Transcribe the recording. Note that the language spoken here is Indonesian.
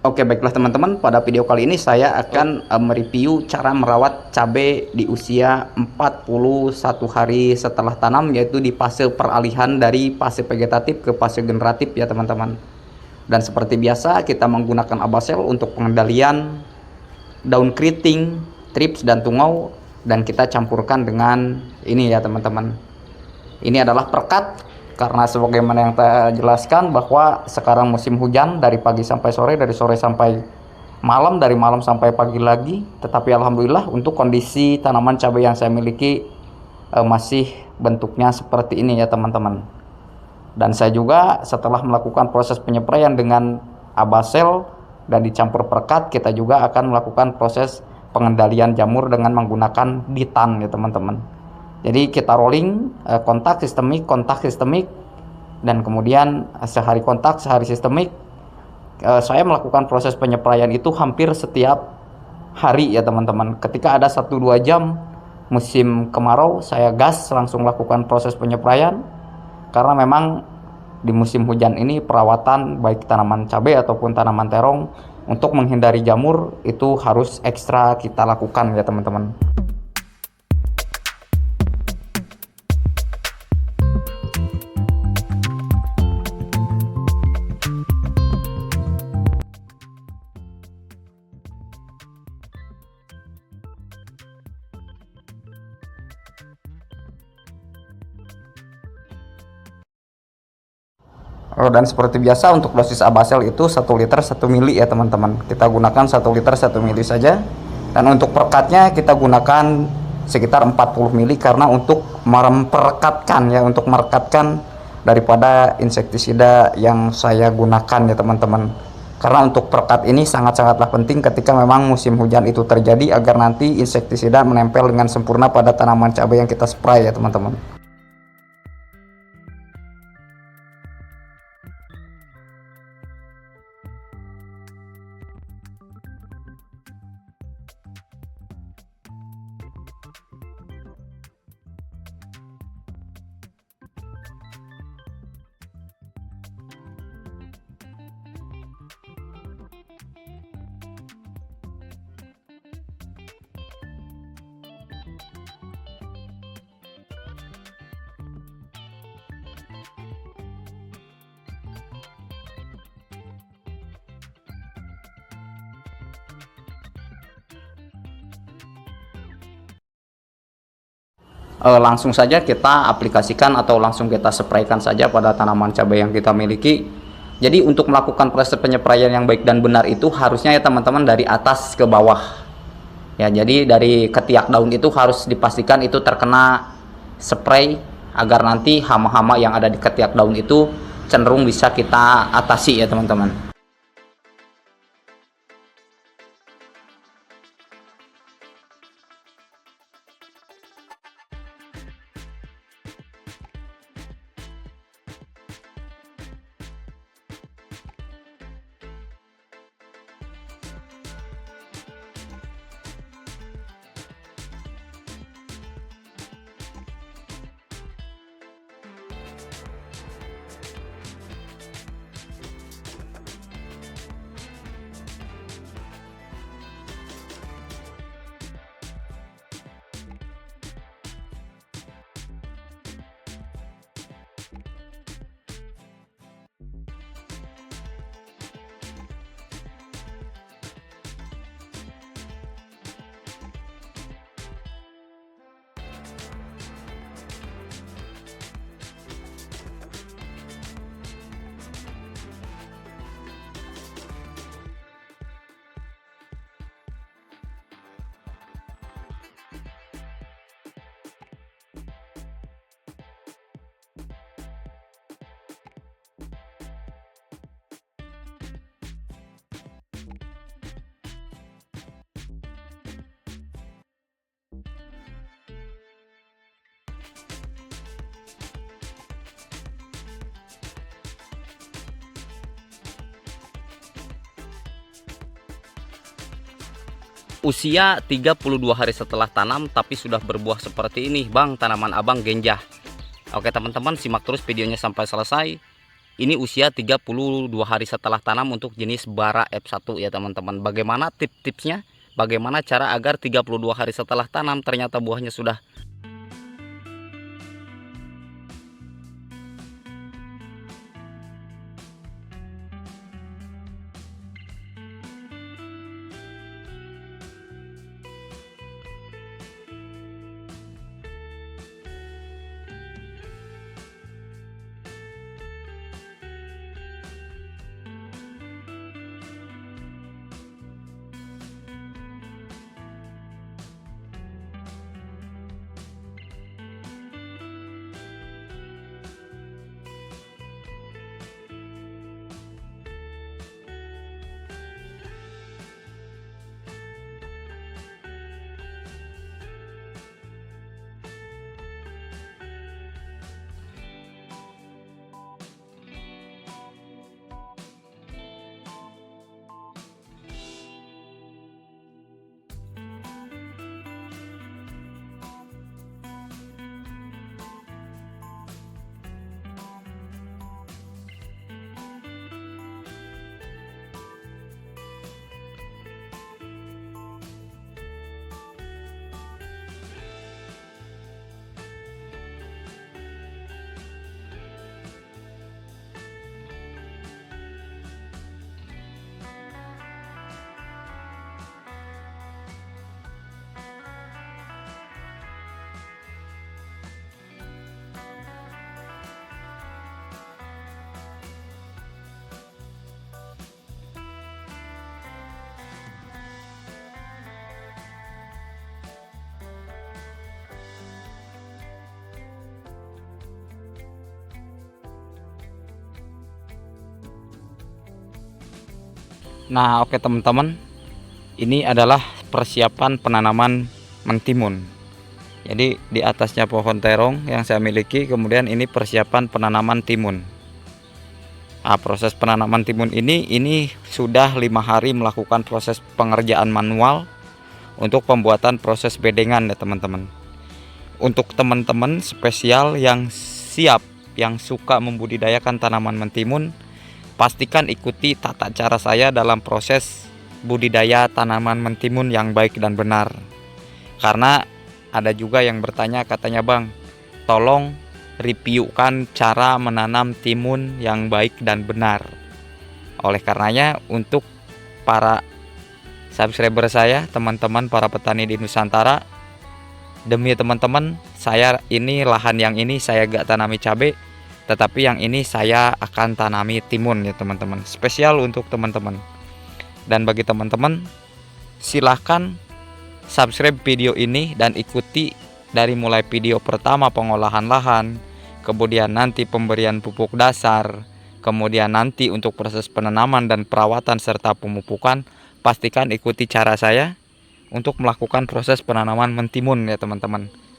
Oke, baiklah teman-teman, pada video kali ini saya akan mereview cara merawat cabai di usia 41 hari setelah tanam, yaitu di fase peralihan dari fase vegetatif ke fase generatif ya teman-teman. Dan seperti biasa kita menggunakan Abasel untuk pengendalian daun keriting, trips dan tungau, dan kita campurkan dengan ini ya teman-teman. Ini adalah perkat, karena sebagaimana yang saya jelaskan bahwa sekarang musim hujan dari pagi sampai sore, dari sore sampai malam, dari malam sampai pagi lagi. Tetapi alhamdulillah untuk kondisi tanaman cabai yang saya miliki masih bentuknya seperti ini ya teman-teman. Dan saya juga setelah melakukan proses penyepraian dengan Abasel dan dicampur perkat, kita juga akan melakukan proses pengendalian jamur dengan menggunakan ditan ya teman-teman. Jadi kita rolling kontak sistemik, dan kemudian sehari kontak, sehari sistemik. Saya melakukan proses penyepraian itu hampir setiap hari ya teman-teman. Ketika ada 1-2 jam musim kemarau, saya gas langsung lakukan proses penyepraian, karena memang di musim hujan ini perawatan baik tanaman cabai ataupun tanaman terong untuk menghindari jamur itu harus ekstra kita lakukan ya teman-teman. Dan seperti biasa untuk dosis Abasel itu 1 liter 1 mili ya teman-teman. Kita gunakan 1 liter 1 mili saja. Dan untuk perekatnya kita gunakan sekitar 40 mili, karena untuk memperekatkan ya, untuk merekatkan daripada insektisida yang saya gunakan ya teman-teman. Karena untuk perekat ini sangat-sangatlah penting ketika memang musim hujan itu terjadi, agar nanti insektisida menempel dengan sempurna pada tanaman cabai yang kita spray ya teman-teman. Langsung saja kita aplikasikan atau langsung kita spraykan saja pada tanaman cabai yang kita miliki. Jadi untuk melakukan proses penyepraian yang baik dan benar itu harusnya ya teman-teman dari atas ke bawah ya. Jadi dari ketiak daun itu harus dipastikan itu terkena spray, agar nanti hama-hama yang ada di ketiak daun itu cenderung bisa kita atasi ya teman-teman. Usia 32 hari setelah tanam tapi sudah berbuah seperti ini Bang, tanaman abang genjah. Oke teman-teman, simak terus videonya sampai selesai. Ini usia 32 hari setelah tanam untuk jenis Bara F1 ya teman-teman. Bagaimana tips-tipsnya? Bagaimana cara agar 32 hari setelah tanam ternyata buahnya sudah Nah, oke teman-teman, ini adalah persiapan penanaman mentimun. Jadi di atasnya pohon terong yang saya miliki, kemudian ini persiapan penanaman timun. Nah, proses penanaman timun ini sudah 5 hari melakukan proses pengerjaan manual untuk pembuatan proses bedengan ya teman-teman. Untuk teman-teman spesial yang siap, yang suka membudidayakan tanaman mentimun, pastikan ikuti tata cara saya dalam proses budidaya tanaman mentimun yang baik dan benar. Karena ada juga yang bertanya, katanya bang, tolong reviewkan cara menanam timun yang baik dan benar. Oleh karenanya, untuk para subscriber saya, teman-teman para petani di Nusantara, demi teman-teman, saya ini lahan yang ini saya gak tanami cabai, tetapi yang ini saya akan tanami timun ya teman-teman, spesial untuk teman-teman. Dan bagi teman-teman, silahkan subscribe video ini dan ikuti dari mulai video pertama pengolahan lahan, kemudian nanti pemberian pupuk dasar, kemudian nanti untuk proses penanaman dan perawatan serta pemupukan. Pastikan ikuti cara saya untuk melakukan proses penanaman mentimun ya teman-teman.